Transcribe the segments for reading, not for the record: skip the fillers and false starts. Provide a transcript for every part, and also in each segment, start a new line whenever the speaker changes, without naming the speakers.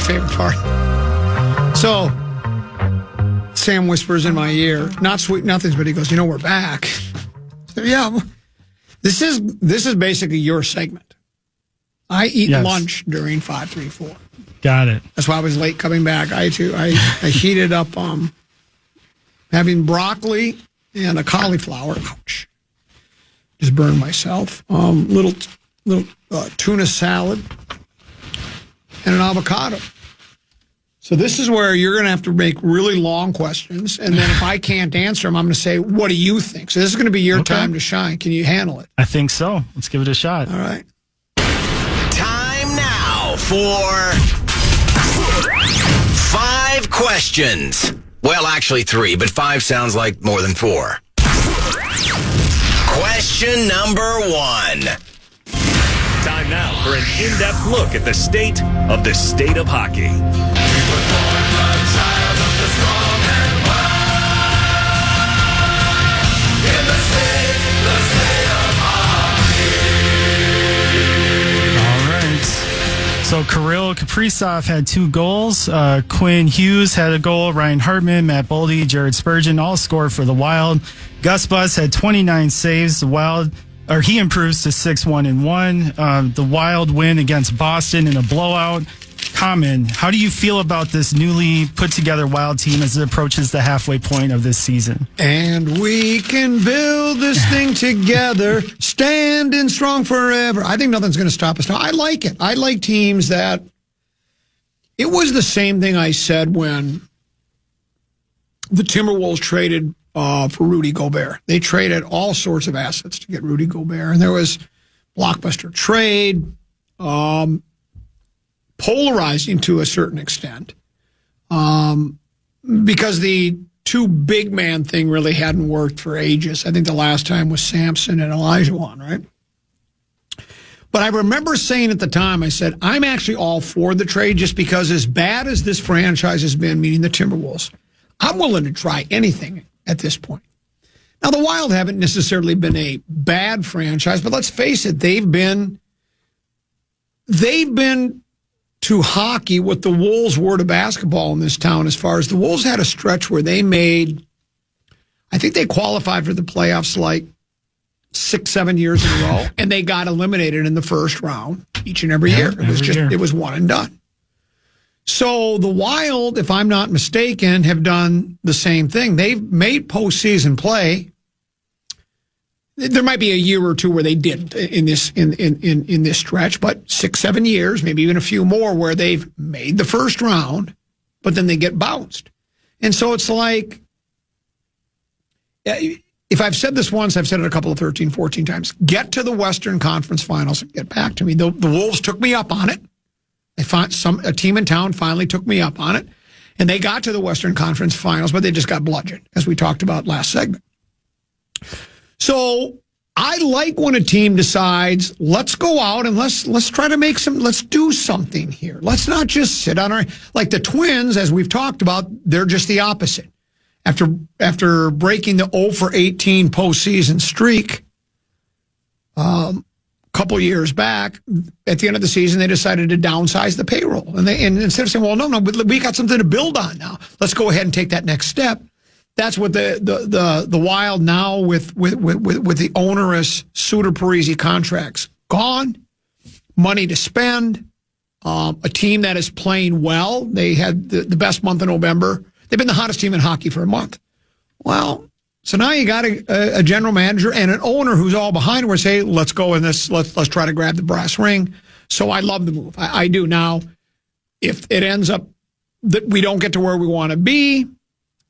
favorite part. So Sam whispers in my ear, not sweet nothings, but he goes, we're back. So, yeah, this is basically your segment. I eat lunch during 534.
Got it.
That's why I was late coming back. I heated up having broccoli and a cauliflower. Ouch. Just burned myself. Little tuna salad and an avocado. So this is where you're going to have to make really long questions. And then if I can't answer them, I'm going to say, what do you think? So this is going to be your time to shine. Can you handle it?
I think so. Let's give it a shot.
All right.
Time now for 5 questions. Well, actually 3, but 5 sounds like more than 4. Question number 1.
Time now for an in-depth look at the state of hockey.
So Kirill Kaprizov had 2 goals. Quinn Hughes had a goal. Ryan Hartman, Matt Boldy, Jared Spurgeon all scored for the Wild. Gus Bus had 29 saves. The Wild, he improves to 6-1-1. The Wild win against Boston in a blowout. Common, how do you feel about this newly put together Wild team as it approaches the halfway point of this season?
And we can build this thing together, standing strong forever. I think nothing's going to stop us now. I like it. I like teams that... It was the same thing I said when the Timberwolves traded for Rudy Gobert. They traded all sorts of assets to get Rudy Gobert, and there was blockbuster trade, polarizing to a certain extent, because the 2 big man thing really hadn't worked for ages. I think the last time was Samson and Olajuwon, right? But I remember saying at the time, I said, I'm actually all for the trade just because as bad as this franchise has been, meaning the Timberwolves, I'm willing to try anything at this point. Now, the Wild haven't necessarily been a bad franchise, but let's face it, they've been to hockey what the Wolves were to basketball in this town, as far as the Wolves had a stretch where they made, I think they qualified for the playoffs like 6-7 years in a row, and they got eliminated in the first round each and every year. It was one and done. So the Wild, if I'm not mistaken, have done the same thing. They've made postseason play. There might be a year or two where they didn't in this stretch, but 6-7 years, maybe even a few more, where they've made the first round, but then they get bounced. And so it's like, if I've said this once, I've said it a couple of 13, 14 times. Get to the Western Conference Finals and get back to me. The Wolves took me up on it. A team in town finally took me up on it, and they got to the Western Conference Finals, but they just got bludgeoned, as we talked about last segment. So I like when a team decides, let's go out and let's try to let's do something here. Let's not just sit on like the Twins, as we've talked about, they're just the opposite. After breaking the 0-for-18 postseason streak a couple years back, at the end of the season, they decided to downsize the payroll. And instead of saying, well, no, we got something to build on now. Let's go ahead and take that next step. That's what the Wild now with the onerous Suter-Parise contracts gone, money to spend, a team that is playing well. They had the best month in November. They've been the hottest team in hockey for a month. Well, so now you got a general manager and an owner who's all behind where say, let's go in this, let's try to grab the brass ring. So I love the move. I do. Now, if it ends up that we don't get to where we want to be,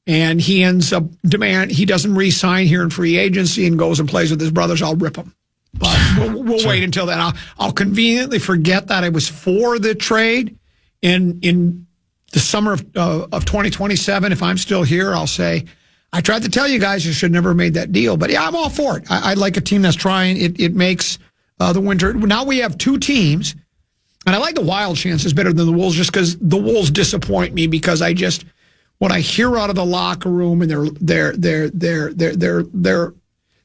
and he ends up he doesn't re-sign here in free agency and goes and plays with his brothers, I'll rip him. But we'll wait until then. I'll conveniently forget that I was for the trade in the summer of 2027. If I'm still here, I'll say, I tried to tell you guys you should never have made that deal. But yeah, I'm all for it. I like a team that's trying. It makes the winter. Now we have 2 teams, and I like the Wild chances better than the Wolves just because the Wolves disappoint me because what I hear out of the locker room, and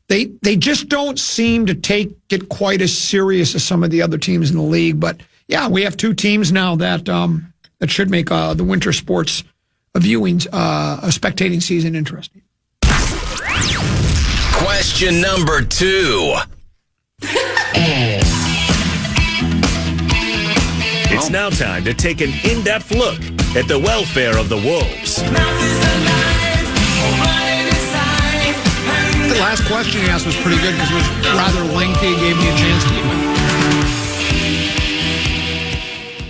they just don't seem to take it quite as serious as some of the other teams in the league. But yeah, we have 2 teams now that that should make the winter sports viewing, a spectating season interesting.
Question number 2.
It's now time to take an in-depth look at the welfare of the Wolves.
The last question he asked was pretty good because it was rather lengthy. It gave me a chance to.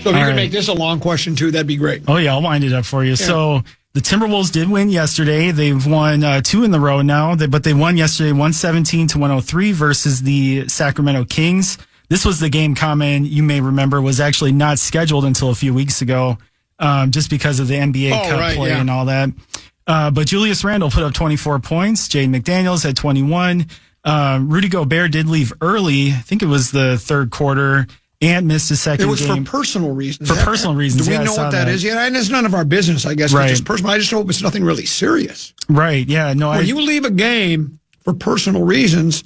So if you could make this a long question too, that'd be great.
Oh yeah, I'll wind it up for you. Yeah. So the Timberwolves did win yesterday. They've won 2 in the row now, but they won yesterday 117-103 versus the Sacramento Kings. This was the game, Common, you may remember, was actually not scheduled until a few weeks ago, just because of the NBA Cup play and all that. But Julius Randle put up 24 points. Jaden McDaniels had 21. Rudy Gobert did leave early. I think it was the third quarter. And missed his second game.
It was for personal reasons.
For personal reasons.
Do we know what that is yet? And it's none of our business, I guess.
Right.
It's just personal. I just hope it's nothing really serious.
Right. Yeah. No.
When you leave a game for personal reasons,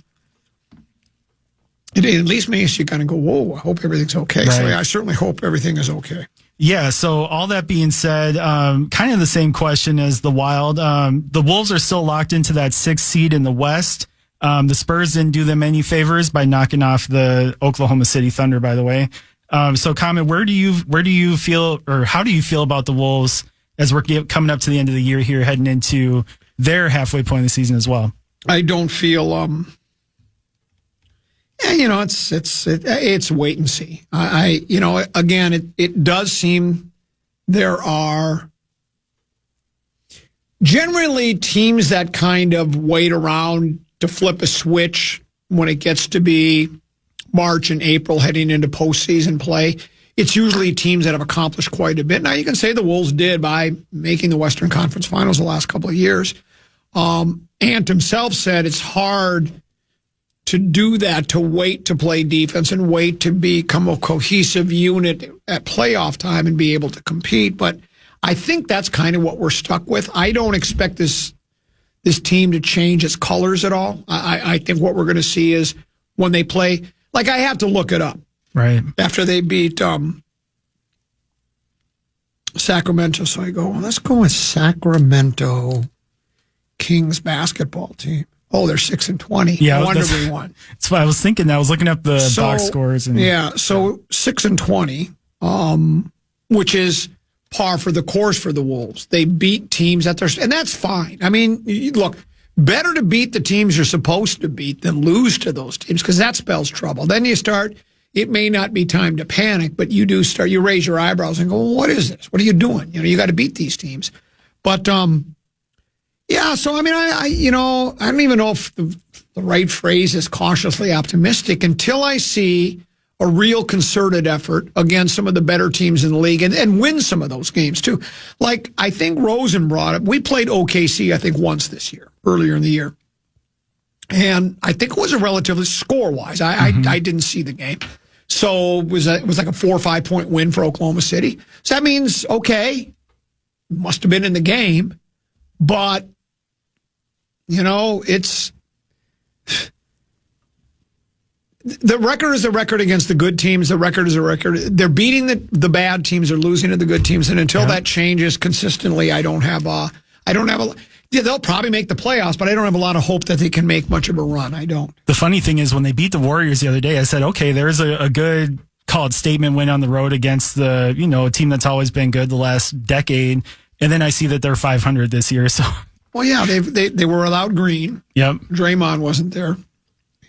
it at least makes you kind of go, "Whoa! I hope everything's okay." Right. So I certainly hope everything is okay.
Yeah. So all that being said, kind of the same question as the Wild. The Wolves are still locked into that 6th seed in the West. The Spurs didn't do them any favors by knocking off the Oklahoma City Thunder, by the way. So, Common, where do you feel, or how do you feel about the Wolves as we're coming up to the end of the year here, heading into their halfway point of the season as well?
I don't feel, it's wait and see. Again, it does seem there are generally teams that kind of wait around to flip a switch when it gets to be March and April heading into postseason play. It's usually teams that have accomplished quite a bit. Now, you can say the Wolves did by making the Western Conference Finals the last couple of years. Ant himself said it's hard to do that, to wait to play defense and wait to become a cohesive unit at playoff time and be able to compete. But I think that's kind of what we're stuck with. I don't expect this team to change its colors at all. I think what we're going to see is when they play, like I have to look it up.
Right.
After they beat Sacramento. So I go, well, let's go with Sacramento Kings basketball team. Oh, they're 6-20.
Yeah,
no wonder we won.
That's what I was thinking. I was looking up the box scores. So
6-20, which is par for the course for the Wolves. They beat teams and that's fine. I mean, look, better to beat the teams you're supposed to beat than lose to those teams because that spells trouble. Then you start, it may not be time to panic, but you raise your eyebrows and go, well, what is this? What are you doing? You got to beat these teams. But, so, I mean, I don't even know if the right phrase is cautiously optimistic until I see a real concerted effort against some of the better teams in the league and win some of those games too. Like I think Rosen brought up, we played OKC, I think once this year, earlier in the year. And I think it was a relatively score-wise. I didn't see the game. So it was like a 4 or 5 point win for Oklahoma City. So that means, okay, must have been in the game, but it's the record is a record against the good teams. The record is a record. They're beating the bad teams. They're losing to the good teams. And until that changes consistently, I don't have a, they'll probably make the playoffs, but I don't have a lot of hope that they can make much of a run. I don't.
The funny thing is when they beat the Warriors the other day, I said, okay, there's a good called statement win on the road against the, a team that's always been good the last decade. And then I see that they're 500 this year. So,
well, yeah, they were without Green.
Yep.
Draymond wasn't there.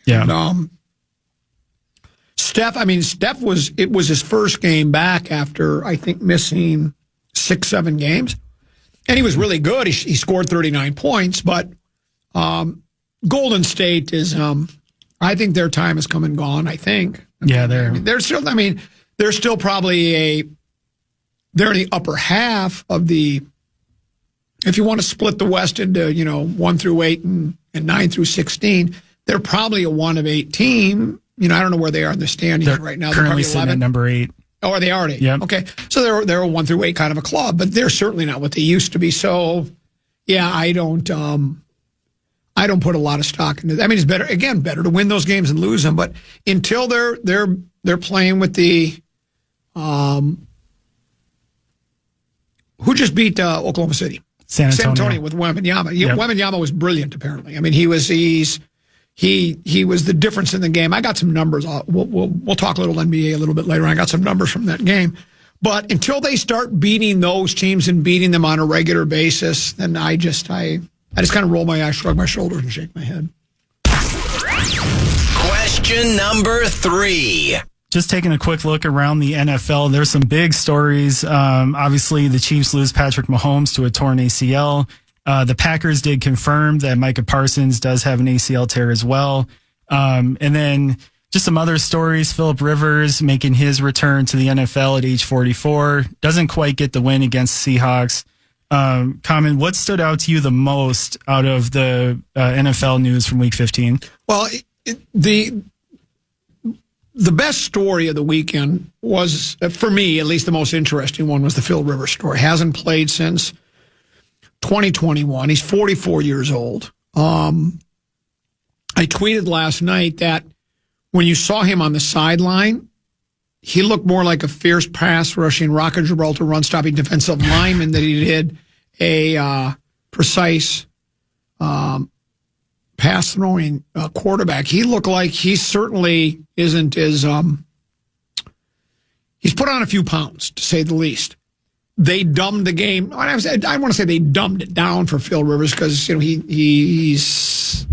Yeah.
And, Steph was his first game back after, I think, missing 6-7 games. And he was really good. He scored 39 points, but Golden State is, I think their time has come and gone, I think. They're still probably they're in the upper half of the, if you want to split the West into, 1 through 8 and 9 through 16, they're probably a 1 of 8 team. I don't know where they are in the standings right now.
They're currently sitting at number 8.
Oh, are they already?
Yeah.
Okay. So they're a 1 through 8 kind of a club, but they're certainly not what they used to be. So, yeah, I don't put a lot of stock into that. I mean, it's better to win those games and lose them. But until they're playing with the just beat Oklahoma City?
San Antonio.
With Wembanyama.
Yep.
Wembanyama was brilliant, apparently. I mean, he was the difference in the game. I got some numbers. We'll talk a little NBA a little bit later. I got some numbers from that game. But until they start beating those teams and beating them on a regular basis, then I just kind of roll my eyes, shrug my shoulders, and shake my head.
Question number 3.
Just taking a quick look around the NFL, there's some big stories. Obviously, the Chiefs lose Patrick Mahomes to a torn ACL. The Packers did confirm that Micah Parsons does have an ACL tear as well. And then just some other stories. Phillip Rivers making his return to the NFL at age 44. Doesn't quite get the win against the Seahawks. Common, what stood out to you the most out of the NFL news from Week 15?
Well, the best story of the weekend was, for me, at least the most interesting one, was the Phil Rivers story. Hasn't played since 2021. He's 44 years old. I tweeted last night that when you saw him on the sideline, he looked more like a fierce pass-rushing, Rocket Gibraltar run-stopping defensive lineman than he did a precise pass-throwing quarterback. He looked like he certainly isn't as he's put on a few pounds, to say the least. They dumbed the game. I want to say they dumbed it down for Phil Rivers because he's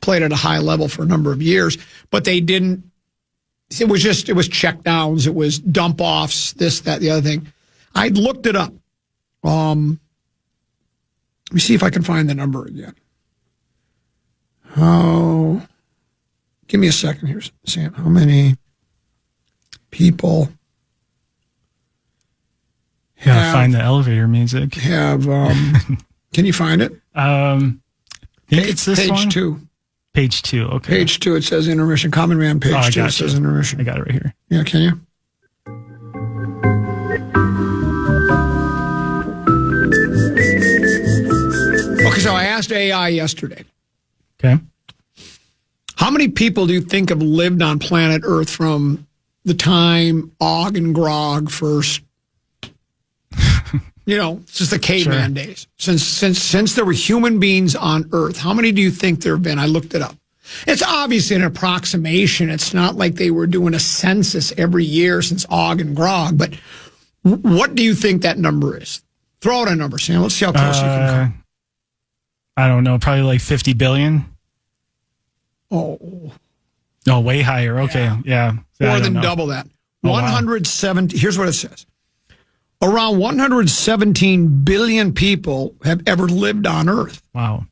played at a high level for a number of years, but they didn't. It was check downs, it was dump offs, this, that, the other thing. I looked it up. Let me see if I can find the number again. Oh, give me a second here, Sam. How many people
Find the elevator music.
Can you find it?
It's this
page
one?
2.
Page 2, okay.
Page 2, it says intermission. Common Man, page 2, it says intermission.
I got it right here.
Yeah, can you? Okay, so I asked AI yesterday.
Okay.
How many people do you think have lived on planet Earth from the time Og and Grog first, since the caveman days, since there were human beings on Earth? How many do you think there have been? I looked it up. It's obviously an approximation. It's not like they were doing a census every year since Og and Grog, but what do you think that number is? Throw out a number, Sam. Let's see how close you can come.
I don't know, probably like 50 billion.
Oh,
way higher. Okay, yeah.
More than double that. 170. Wow. Here's what it says. Around 117 billion people have ever lived on Earth.
Wow.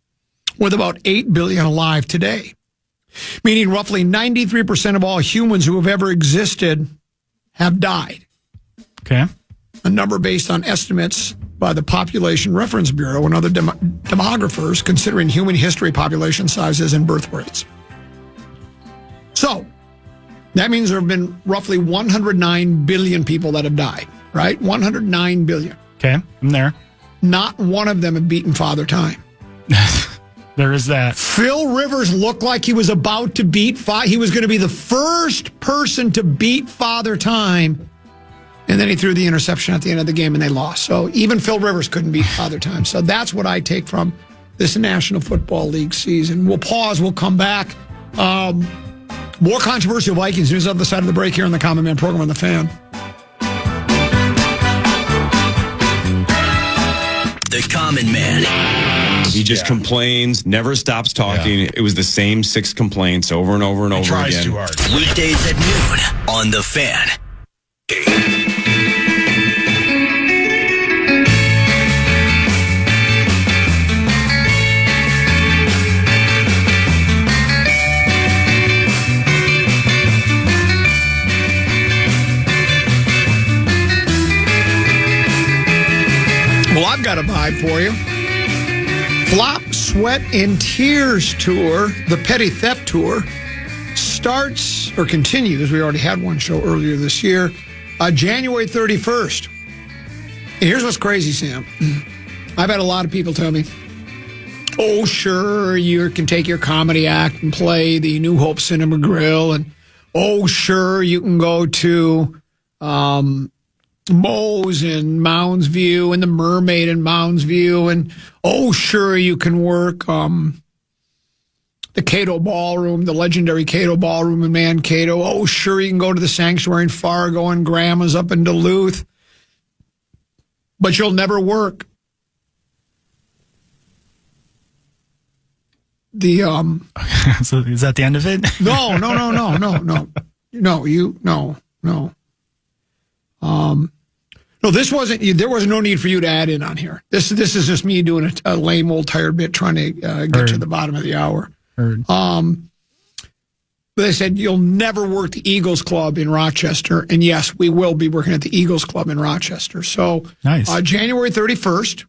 With about 8 billion alive today. Meaning roughly 93% of all humans who have ever existed have died.
Okay.
A number based on estimates by the Population Reference Bureau and other demographers considering human history, population sizes, and birth rates. So, that means there have been roughly 109 billion people that have died, right? 109 billion.
Okay, I'm there.
Not one of them have beaten Father Time.
There is that.
Phil Rivers looked like he was about to beat he was going to be the first person to beat Father Time. And then he threw the interception at the end of the game and they lost. So even Phil Rivers couldn't beat Father Time. So that's what I take from this National Football League season. We'll pause. We'll come back. More controversial Vikings news on the side of the break here on the Common Man program on the Fan.
The Common Man.
He just complains, never stops talking. Yeah. It was the same 6 complaints over and over and over again.
Tries too hard.
Weekdays at noon on the Fan.
Well, I've got a vibe for you. Flop, Sweat, and Tears Tour, the Petty Theft Tour, starts or continues. We already had one show earlier this year, January 31st. And here's what's crazy, Sam. I've had a lot of people tell me, oh, sure, you can take your comedy act and play the New Hope Cinema Grill. And, oh, sure, you can go to Moe's in Mounds View and the Mermaid in Mounds View. And, sure, you can work the Cato Ballroom, the legendary Cato Ballroom in Mankato. Oh, sure, you can go to the Sanctuary in Fargo and Grandma's up in Duluth. But you'll never work the
So is that the end of it?
No. No, this wasn't. There was no need for you to add in on here. This is just me doing a lame old tired bit trying to get to the bottom of the hour.
Heard.
They said you'll never work the Eagles Club in Rochester, and yes, we will be working at the Eagles Club in Rochester. So,
nice.
January 31st,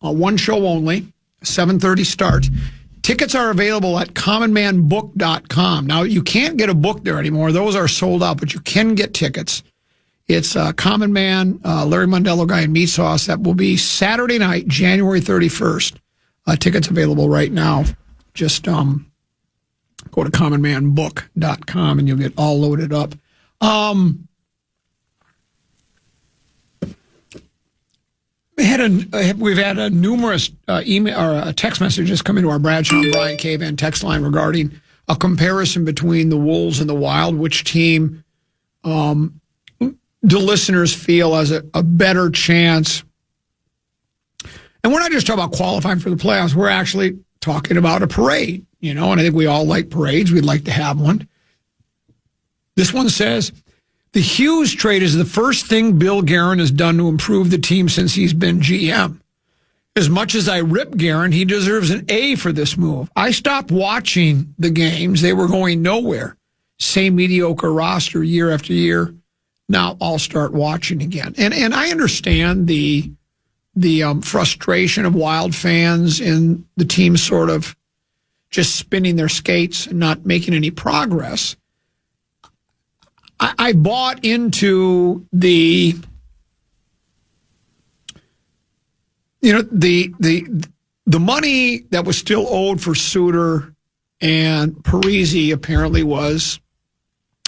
one show only, 7:30 start. Tickets are available at commonmanbook.com. Now, you can't get a book there anymore. Those are sold out, but you can get tickets. It's Common Man, Larry Mondello Guy, and Meat Sauce. That will be Saturday night, January 31st. Tickets available right now. Just go to commonmanbook.com and you'll get all loaded up. We've had numerous email or text messages come into our Bradshaw and Bryant KFAN text line regarding a comparison between the Wolves and the Wild. Which team do listeners feel has a better chance? And we're not just talking about qualifying for the playoffs. We're actually talking about a parade, and I think we all like parades. We'd like to have one. This one says, the Hughes trade is the first thing Bill Guerin has done to improve the team since he's been GM. As much as I rip Guerin, he deserves an A for this move. I stopped watching the games. They were going nowhere. Same mediocre roster year after year. Now I'll start watching again. And I understand the frustration of Wild fans and the team sort of just spinning their skates and not making any progress. I bought into the money that was still owed for Suter and Parisi apparently was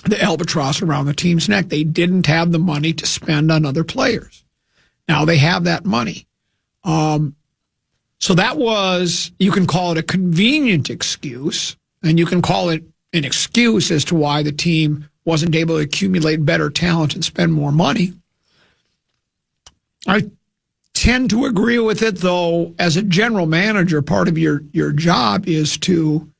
the albatross around the team's neck. They didn't have the money to spend on other players. Now they have that money. So that was, you can call it a convenient excuse, and you can call it an excuse as to why the team wasn't able to accumulate better talent and spend more money. I tend to agree with it, though. As a general manager, part of your job is to,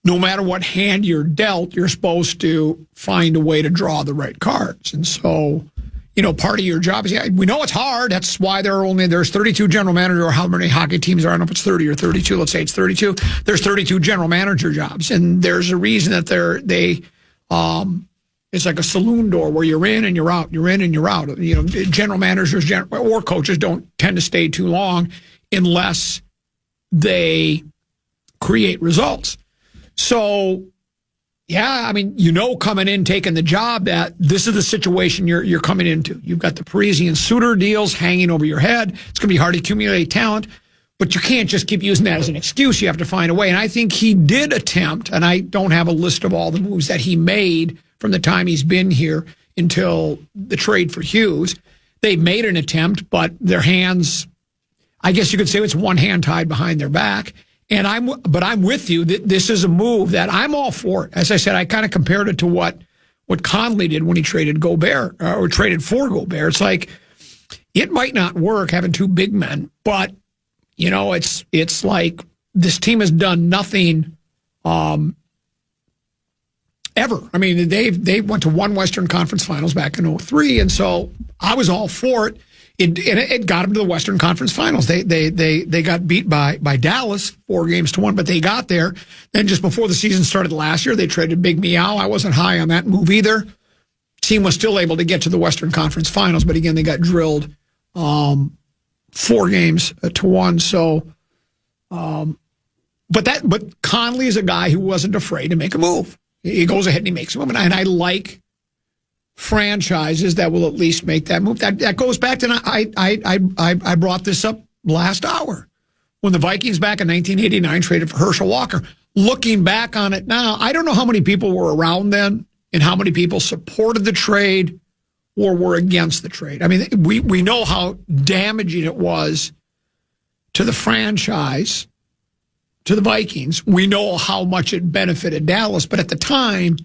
no matter what hand you're dealt, you're supposed to find a way to draw the right cards. And so, part of your job is, we know it's hard. That's why there's 32 general managers, or how many hockey teams are. I don't know if it's 30 or 32. Let's say it's 32. There's 32 general manager jobs. And there's a reason that it's like a saloon door where you're in and you're out, you're in and you're out. General managers or coaches don't tend to stay too long unless they create results. So, yeah, coming in, taking the job, that this is the situation you're coming into. You've got the Parisi and Suter deals hanging over your head. It's going to be hard to accumulate talent, but you can't just keep using that as an excuse. You have to find a way. And I think he did attempt, and I don't have a list of all the moves that he made from the time he's been here until the trade for Hughes. They made an attempt, but their hands, I guess you could say it's one hand tied behind their back. And I'm with you. This is a move that I'm all for. As I said, I kind of compared it to what Conley did when he traded Gobert or traded for Gobert. It's like, it might not work having two big men, but it's like this team has done nothing ever. They went to one Western Conference Finals back in 2003, and so I was all for it. It got them to the Western Conference Finals. They got beat by Dallas 4-1, but they got there. Then just before the season started last year, they traded Big Meow. I wasn't high on that move either. Team was still able to get to the Western Conference Finals, but again, they got drilled 4-1. So, but Conley is a guy who wasn't afraid to make a move. He goes ahead and he makes a move, and I like franchises that will at least make that move. That goes back to, I brought this up last hour when the Vikings back in 1989 traded for Herschel Walker. Looking back on it now, I don't know how many people were around then and how many people supported the trade or were against the trade. I mean, we know how damaging it was to the franchise, to the Vikings. We know how much it benefited Dallas, but at the time,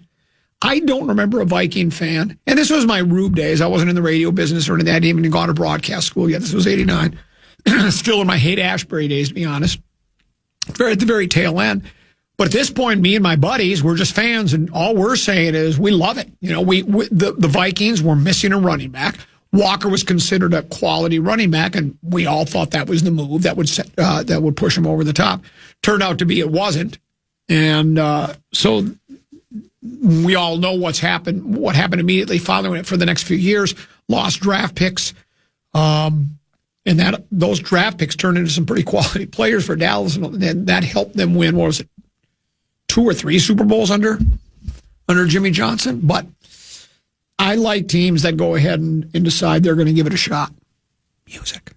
I don't remember a Viking fan, and this was my Rube days. I wasn't in the radio business or anything. I hadn't even gone to broadcast school yet. This was 89. Still in my Haight-Ashbury days, to be honest. At the very tail end. But at this point, me and my buddies, we're just fans, and all we're saying is we love it. You know, the Vikings were missing a running back. Walker was considered a quality running back, and we all thought that was the move that would push him over the top. Turned out to be it wasn't, and so we all know what happened immediately following it for the next few years. Lost draft picks, and those draft picks turned into some pretty quality players for Dallas, and that helped them win. What was it, 2 or 3 Super Bowls under Jimmy Johnson? But I like teams that go ahead and decide they're going to give it a shot. Music.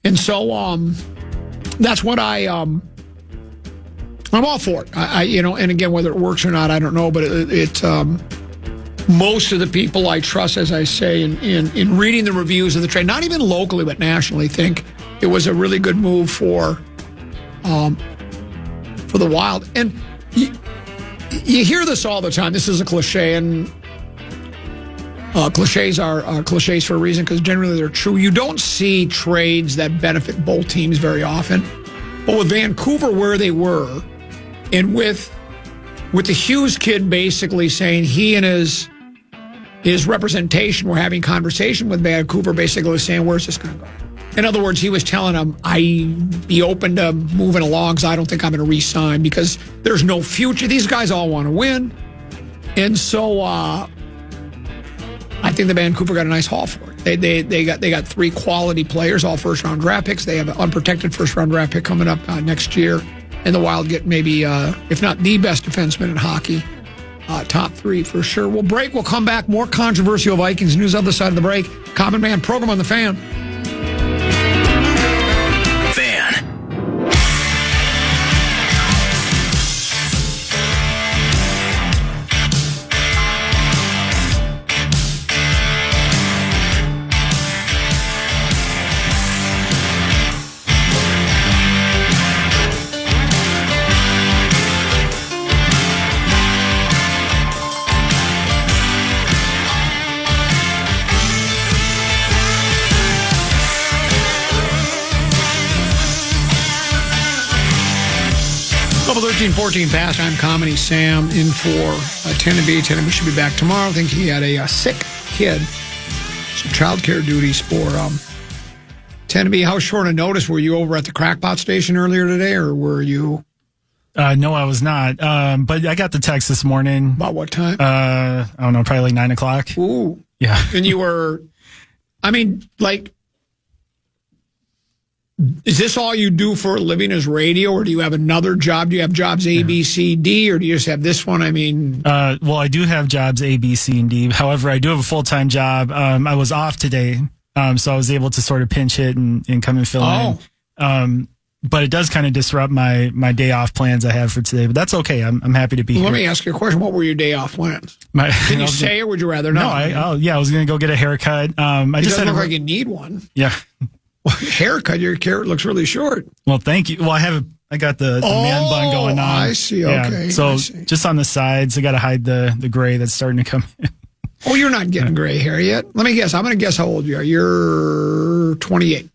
And so that's what I'm all for it. And again, whether it works or not, I don't know, but it's most of the people I trust, as I say, in reading the reviews of the trade, not even locally, but nationally, think it was a really good move for the Wild. And you hear this all the time. This is a cliche, and cliches are cliches for a reason, because generally they're true. You don't see trades that benefit both teams very often. But with Vancouver where they were, and with the Hughes kid basically saying he and his representation were having conversation with Vancouver, basically saying, where's this going to go? In other words, he was telling them, I'd be open to moving along because I don't think I'm going to re-sign because there's no future. These guys all want to win. And so I think the Vancouver got a nice haul for it. They got 3 quality players, all first-round draft picks. They have an unprotected first-round draft pick coming up next year. And the Wild get maybe, if not the best defenseman in hockey, top 3 for sure. We'll break. We'll come back. More controversial Vikings news other side of the break. Common Man program on the Fan.
Fan.
Level 13-14 past. I'm Comedy Sam in for Teneby. Teneby should be back tomorrow. I think he had a sick kid. Some childcare duties for Teneby. How short a notice were you over at the Crackpot station earlier today, or were you?
No, I was not. But I got the text this morning.
About what time?
I don't know, probably like 9 o'clock.
Ooh.
Yeah.
And you were, I mean, like, is this all you do for a living is radio, or do you have another job? Do you have jobs A, B, C, D, or do you just have this one? I mean...
well, I do have jobs A, B, C, and D. However, I do have a full-time job. I was off today, so I was able to sort of pinch hit and come and fill in. But it does kind of disrupt my day off plans I have for today. But that's okay. I'm happy to be here.
Let me ask you a question. What were your day off plans? Can you say, or would you rather not?
No, I was going to go get a haircut.
It doesn't look like you need one.
Yeah.
Well, haircut, your carrot looks really short.
Well, thank you. Well, I got the man bun going on.
I see. Okay.
Yeah. So just on the sides, I got to hide the gray that's starting to come in.
Oh, you're not getting gray hair yet? Let me guess. I'm going to guess how old you are. You're 28.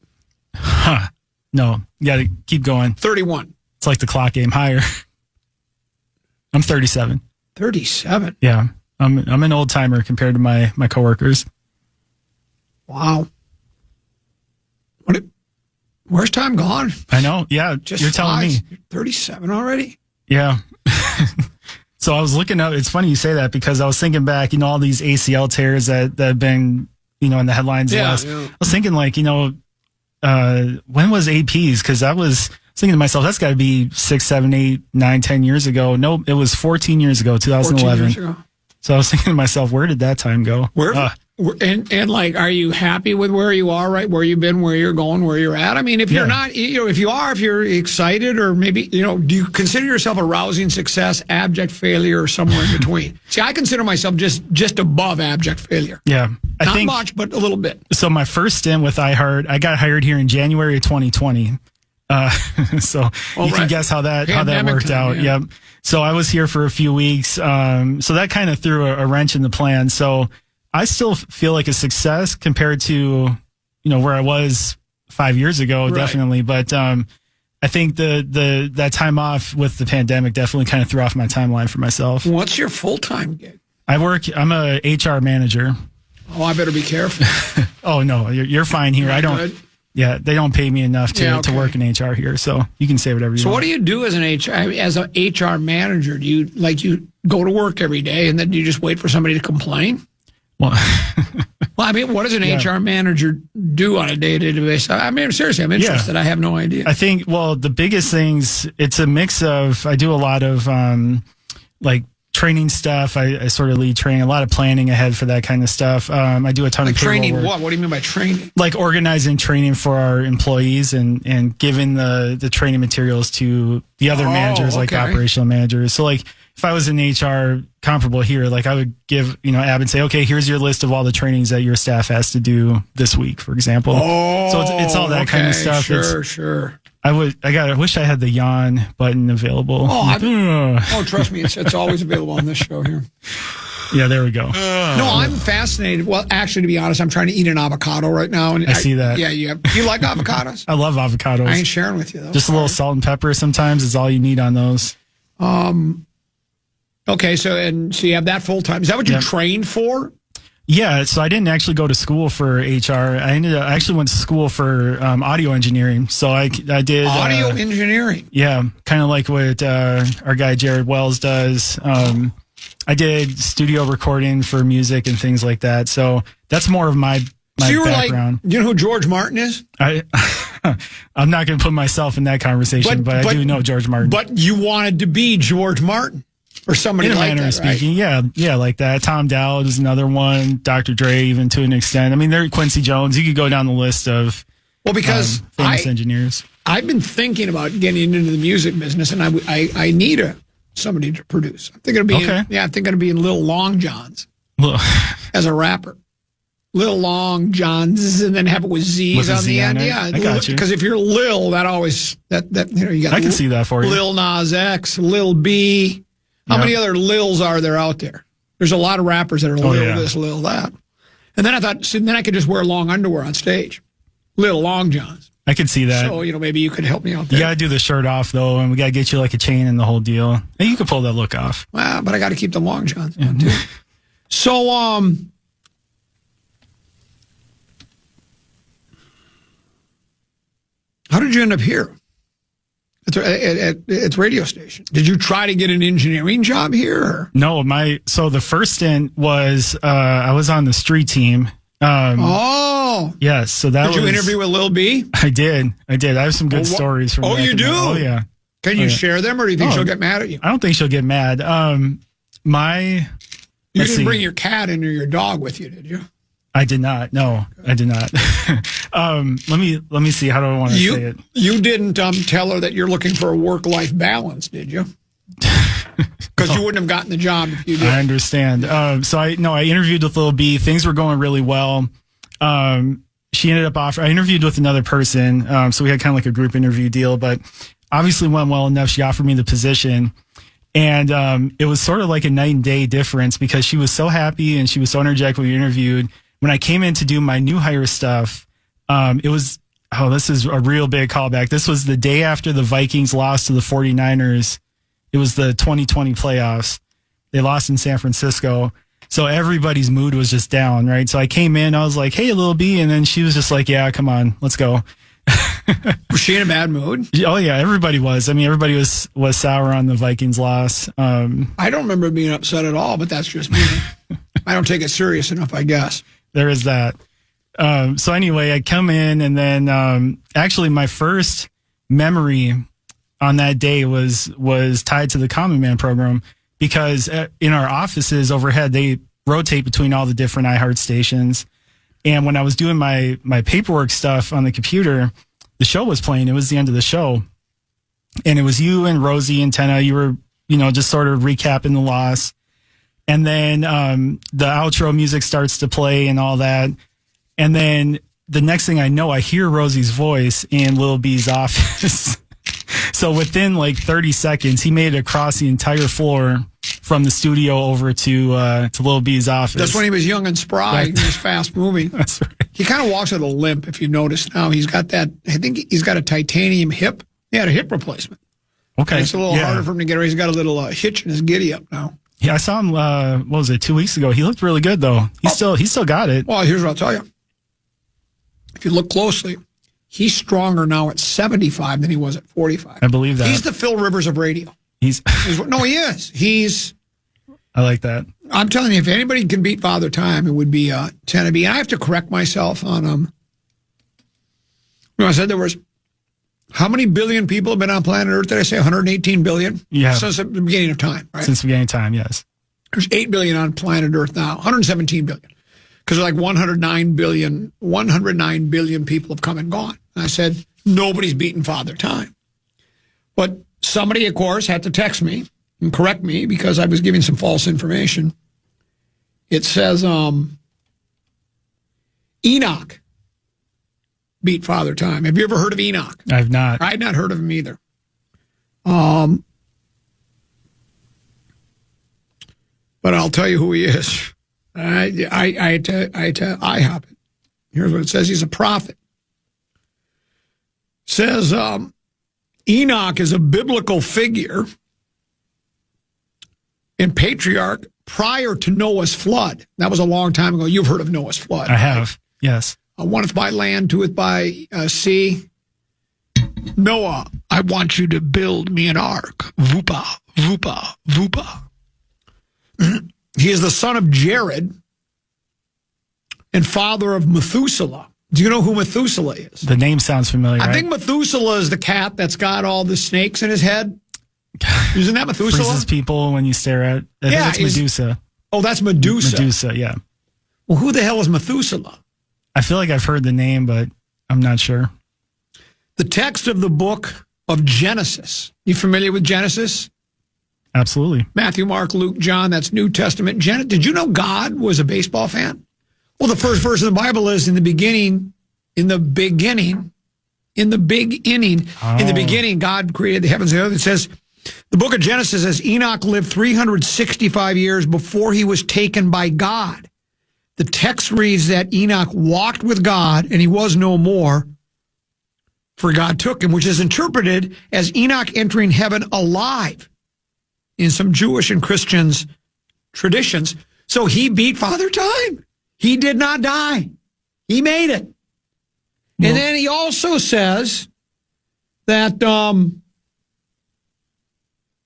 Huh. No, you got to keep going.
31.
It's like the clock game higher. I'm 37.
37?
Yeah. I'm an old timer compared to my coworkers.
Wow. Where's time gone?
I know. Yeah. You're telling me.
You're 37 already?
Yeah. So I was looking up. It's funny you say that because I was thinking back, all these ACL tears that have been, in the headlines.
Yeah.
I was thinking when was APs? Because I was thinking to myself, that's got to be 6, 7, 8, 9, 10 years ago. No, it was 14 years ago, 2011.
14 years ago.
So I was thinking to myself, where did that time go?
Where And like, are you happy with where you are, right? Where you've been, where you're going, where you're at? I mean, if you're not, if you are, if you're excited, or maybe, do you consider yourself a rousing success, abject failure, or somewhere in between? See, I consider myself just above abject failure.
Yeah.
Not much, but a little bit.
So my first stint with iHeart, I got hired here in January of 2020. So you can guess how that worked out.
Yeah.
Yep. So I was here for a few weeks. So that kind of threw a wrench in the plan. So I still feel like a success compared to, where I was 5 years ago,
Right.
Definitely. But, I think that time off with the pandemic definitely kind of threw off my timeline for myself.
What's your full-time gig?
I'm a HR manager.
Oh, I better be careful.
Oh no, you're fine here. I don't.
Good.
Yeah, they don't pay me enough to work in HR here, so you can say whatever you want.
So what do you do as an HR manager? Do you go to work every day and then you just wait for somebody to complain?
Well,
well, I mean, what does an HR manager do on a day-to-day basis? I mean, seriously, I'm interested. I have no idea.
I think, the biggest things, it's a mix of, I do a lot of training stuff. I sort of lead training, a lot of planning ahead for that kind of stuff. I do a ton of payroll
training.
work.
What do you mean by training?
Like organizing training for our employees and giving the training materials to the other managers, like operational managers. So like if I was in HR comparable here, like I would give, Ab and say, okay, here's your list of all the trainings that your staff has to do this week, for example.
Oh,
so it's all that kind of stuff.
Sure.
I wish I had the yawn button available.
Trust me, it's always available on this show here.
Yeah, there we go.
No, I'm fascinated. Well, actually, to be honest, I'm trying to eat an avocado right now. And
I see that.
Yeah, you like avocados?
I love avocados.
I ain't sharing with you, though.
Just a little salt and pepper sometimes is all you need on those.
Okay, so you have that full time. Is that what you trained for?
Yeah, so I didn't actually go to school for HR. I actually went to school for audio engineering. So I did
audio engineering.
Yeah, kind of like what our guy Jared Wells does. I did studio recording for music and things like that. So that's more of my background.
You know who George Martin is?
I'm not going to put myself in that conversation, but I do know George Martin.
But you wanted to be George Martin. Or somebody
in a
like
manner
that,
of speaking,
right?
yeah, like that. Tom Dowd is another one. Dr. Dre, even to an extent. I mean, there Quincy Jones. You could go down the list of
because
famous engineers.
I've been thinking about getting into the music business, and I need somebody to produce. I'm thinking of being I'm thinking of being Lil Long Johns as a rapper. Lil Long Johns, and then have it with Z's on the end. Yeah,
I got you.
Because if you're Lil, that always that you got.
I can see that for you.
Lil Nas X, Lil B. How many other Lils are there out there? There's a lot of rappers that are Lil this, Lil that. And then I thought, then I could just wear long underwear on stage. Lil Long Johns.
I could see that.
So, maybe you could help me out there.
You got to do the shirt off, though, and we got to get you like a chain and the whole deal. And you could pull that look off.
Well, but I got to keep the Long Johns on, too. So, how did you end up here? At radio station. Did you try to get an engineering job here? Or?
No, so the first stint was I was on the street team. Yes, so that
Did you interview with Lil B?
I did. I have some good stories from.
Oh, you do?
Oh, yeah.
Can you share them, or do you think she'll get mad at you?
I don't think she'll get mad. You
didn't bring your cat and your dog with you, did you?
I did not. No, I did not. Let me see. How do I want to say it?
You didn't tell her that you're looking for a work-life balance, did you? Because you wouldn't have gotten the job if you did.
I understand. So I interviewed with Lil B. Things were going really well. She ended up offering. I interviewed with another person. So we had kind of like a group interview deal, but obviously went well enough. She offered me the position. And it was sort of like a night and day difference because she was so happy and she was so energetic when we interviewed. When I came in to do my new hire stuff, it was, this is a real big callback. This was the day after the Vikings lost to the 49ers. It was the 2020 playoffs. They lost in San Francisco. So everybody's mood was just down, right? So I came in, I was like, hey, Lil B. And then she was just like, yeah, come on, let's go.
Was she in a bad mood?
Oh, yeah, everybody was. I mean, everybody was sour on the Vikings loss.
I don't remember being upset at all, but that's just me. I don't take it serious enough, I guess.
There is that. So anyway, I come in and then actually my first memory on that day was tied to the Common Man program because in our offices overhead, they rotate between all the different iHeart stations. And when I was doing my paperwork stuff on the computer, the show was playing. It was the end of the show. And it was you and Rosie and Tenna. You were, just sort of recapping the loss. And then the outro music starts to play and all that. And then the next thing I know, I hear Rosie's voice in Lil B's office. So within like 30 seconds, he made it across the entire floor from the studio over to Lil B's office.
That's when he was young and spry. He was fast moving.
That's right.
He kind of walks with a limp, if you notice now. He's got that, I think he's got a titanium hip. He had a hip replacement.
Okay.
It's a little harder for him to get. He's got a little hitch in his giddy up now.
Yeah, I saw him. What was it? 2 weeks ago. He looked really good though. He still got it.
Well, here's what I'll tell you. If you look closely, he's stronger now at 75 than he was at 45.
I believe that.
He's the Phil Rivers of radio. No, he is.
I like that.
I'm telling you, if anybody can beat Father Time, it would be Tenna B. And I have to correct myself on I said there was. How many billion people have been on planet Earth? Did I say 118 billion?
Yeah.
Since the beginning of time, right?
Since the beginning of time, yes.
There's 8 billion on planet Earth now, 117 billion. Because like 109 billion people have come and gone. And I said, nobody's beaten Father Time. But somebody, of course, had to text me and correct me because I was giving some false information. It says Enoch beat Father Time. Have you ever heard of Enoch?
I've not.
I'd not heard of him either. But I'll tell you who he is. I IHOP it. Here's what it says. He's a prophet. It says Enoch is a biblical figure and patriarch prior to Noah's flood. That was a long time ago. You've heard of Noah's flood.
I have, yes.
One by land, two by sea. Noah, I want you to build me an ark. Vupa, vupa, vupa. He is the son of Jared and father of Methuselah. Do you know who Methuselah is?
The name sounds familiar.
I think Methuselah is the cat that's got all the snakes in his head. Isn't that Methuselah?
Freezes people when you stare at. That's Medusa.
Oh, that's Medusa.
Medusa, yeah.
Well, who the hell is Methuselah?
I feel like I've heard the name, but I'm not sure.
The text of the book of Genesis. You familiar with Genesis?
Absolutely.
Matthew, Mark, Luke, John, that's New Testament. Did you know God was a baseball fan? Well, the first verse of the Bible is in the beginning, God created the heavens and the earth. It says, the book of Genesis says, Enoch lived 365 years before he was taken by God. The text reads that Enoch walked with God and he was no more, for God took him, which is interpreted as Enoch entering heaven alive in some Jewish and Christians traditions. So he beat Father Time. He did not die. He made it. And then he also says that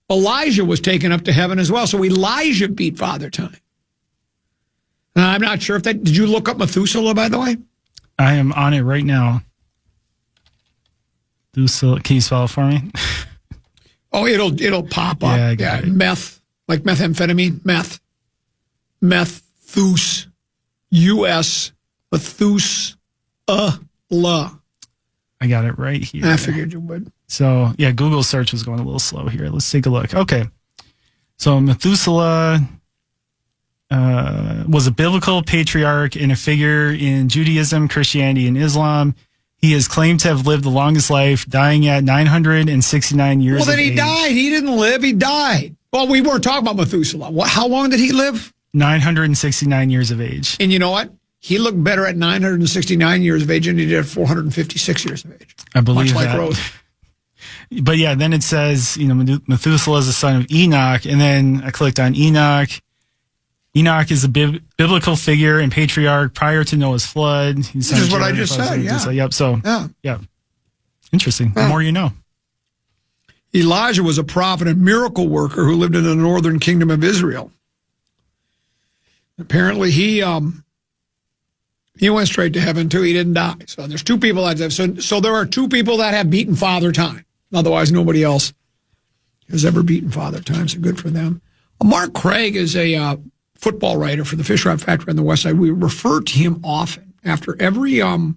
Elijah was taken up to heaven as well. So Elijah beat Father Time. I'm not sure if that... Did you look up Methuselah, by the way?
I am on it right now. Methuselah, can you spell it for me?
Oh, it'll pop up.
Yeah, I got it.
Meth, like methamphetamine, meth. Methus, U.S., Methuselah.
I got it right here.
I figured you would.
So, yeah, Google search was going a little slow here. Let's take a look. Okay. So, Methuselah was a biblical patriarch and a figure in Judaism, Christianity, and Islam. He is claimed to have lived the longest life, dying at 969 years of age.
Well, then he died. He didn't live. He died. Well, we weren't talking about Methuselah. How long did he live?
969 years of age.
And you know what? He looked better at 969 years of age than he did at 456 years of age.
I believe
much
that.
like Rose.
But yeah, then it says, Methuselah is the son of Enoch. And then I clicked on Enoch. Enoch is a biblical figure and patriarch prior to Noah's flood.
This is what I just said, yeah.
Yep, so, yeah. Interesting. The more you know.
Elijah was a prophet and miracle worker who lived in the northern kingdom of Israel. Apparently, he went straight to heaven, too. He didn't die. So there's two people that have. So there are two people that have beaten Father Time. Otherwise, nobody else has ever beaten Father Time, so good for them. Mark Craig is a football writer for the Fish Rod Factory on the West Side. We refer to him often after every the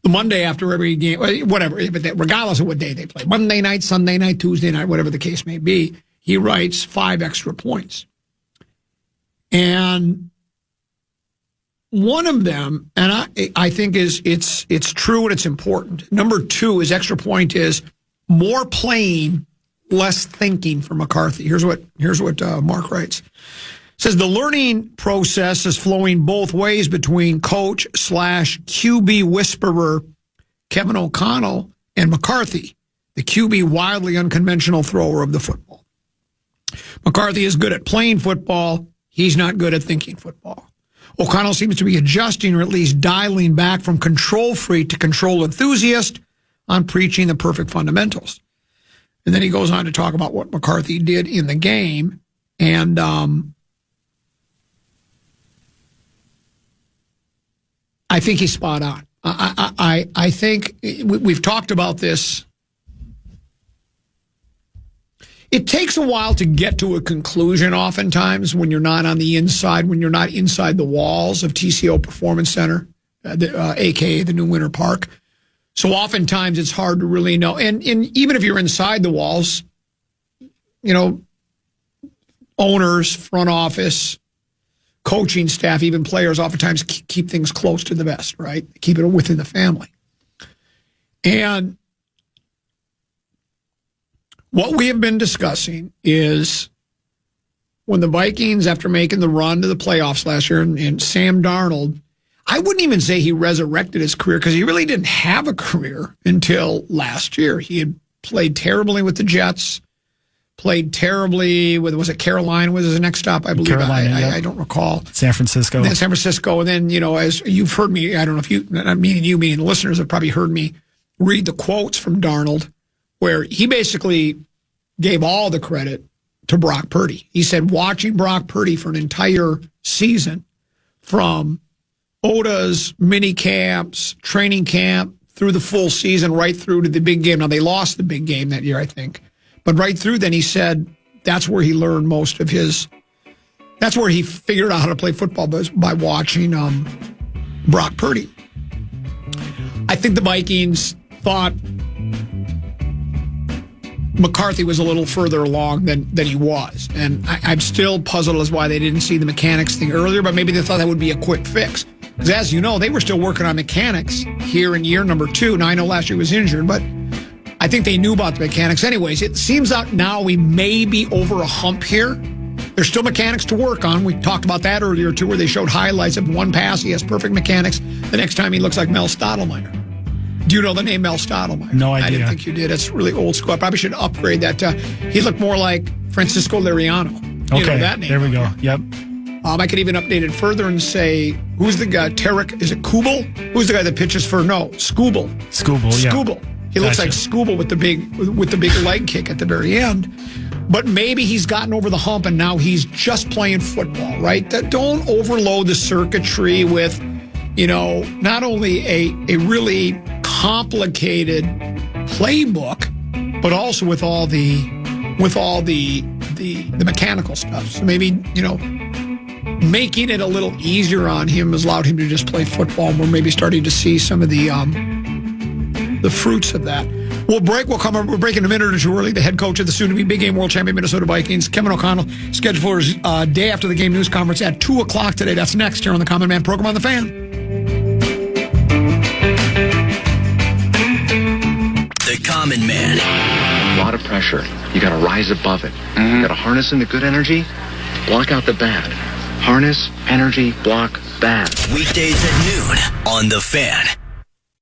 Monday after every game, whatever, but regardless of what day they play, Monday night, Sunday night, Tuesday night, whatever the case may be, he writes 5 extra points. And one of them, and I think it's true and it's important. Number 2, his extra point is more playing, less thinking for McCarthy. Here's what Mark writes. It says the learning process is flowing both ways between coach / QB whisperer Kevin O'Connell and McCarthy, the QB wildly unconventional thrower of the football. McCarthy is good at playing football. He's not good at thinking football. O'Connell seems to be adjusting or at least dialing back from control freak to control enthusiast on preaching the perfect fundamentals. And then he goes on to talk about what McCarthy did in the game. And I think he's spot on. I think we've talked about this. It takes a while to get to a conclusion oftentimes when you're not on the inside, when you're not inside the walls of TCO Performance Center, a.k.a. the new Winter Park. So oftentimes it's hard to really know. And even if you're inside the walls, you know, owners, front office, coaching staff, even players oftentimes keep things close to the vest, right? Keep it within the family. And what we have been discussing is when the Vikings, after making the run to the playoffs last year, and Sam Darnold, I wouldn't even say he resurrected his career because he really didn't have a career until last year. He had played terribly with the Jets, played terribly with, was it Carolina was his next stop, I believe.
Carolina,
I don't recall.
San Francisco.
And then San Francisco. And then, you know, as you've heard me, I don't know if you, not meaning you, meaning the listeners have probably heard me read the quotes from Darnold, where he basically gave all the credit to Brock Purdy. He said watching Brock Purdy for an entire season, from Oda's mini camps, training camp, through the full season, right through to the big game. Now, they lost the big game that year, I think. But right through then, he said that's where he learned most of his, that's where he figured out how to play football, by watching Brock Purdy. I think the Vikings thought McCarthy was a little further along than he was. And I'm still puzzled as why they didn't see the mechanics thing earlier, but maybe they thought that would be a quick fix. Because as you know, they were still working on mechanics here in year number 2. Now, I know last year he was injured, but I think they knew about the mechanics anyways. It seems out now we may be over a hump here. There's still mechanics to work on. We talked about that earlier, too, where they showed highlights of one pass. He has perfect mechanics. The next time he looks like Mel Stottlemyre. Do you know the name Mel Stottlemyre?
No idea.
I didn't think you did. It's really old school. I probably should upgrade that. He looked more like Francisco Liriano.
Okay,
you know that name.
There we go. Yep.
I could even update it further and say, who's the guy? Tarek, is it Kubel? Who's the guy that pitches for, no, Skubal.
Skubal, yeah.
Skubal. He looks like Skubal with the big leg kick at the very end. But maybe he's gotten over the hump and now he's just playing football, right? Don't overload the circuitry with, you know, not only a really complicated playbook, but also with all the mechanical stuff. So maybe, you know, making it a little easier on him has allowed him to just play football. And we're maybe starting to see some of the fruits of that. We'll break. We're breaking a minute or two early. The head coach of the soon-to-be big game world champion Minnesota Vikings, Kevin O'Connell, scheduled for his day after the game news conference at 2 o'clock today. That's next here on the Common Man program on The Fan.
The Common Man.
A lot of pressure. You got to rise above it. You got to harness in the good energy, block out the bad. Harness, energy, block, bad.
Weekdays at noon on The Fan.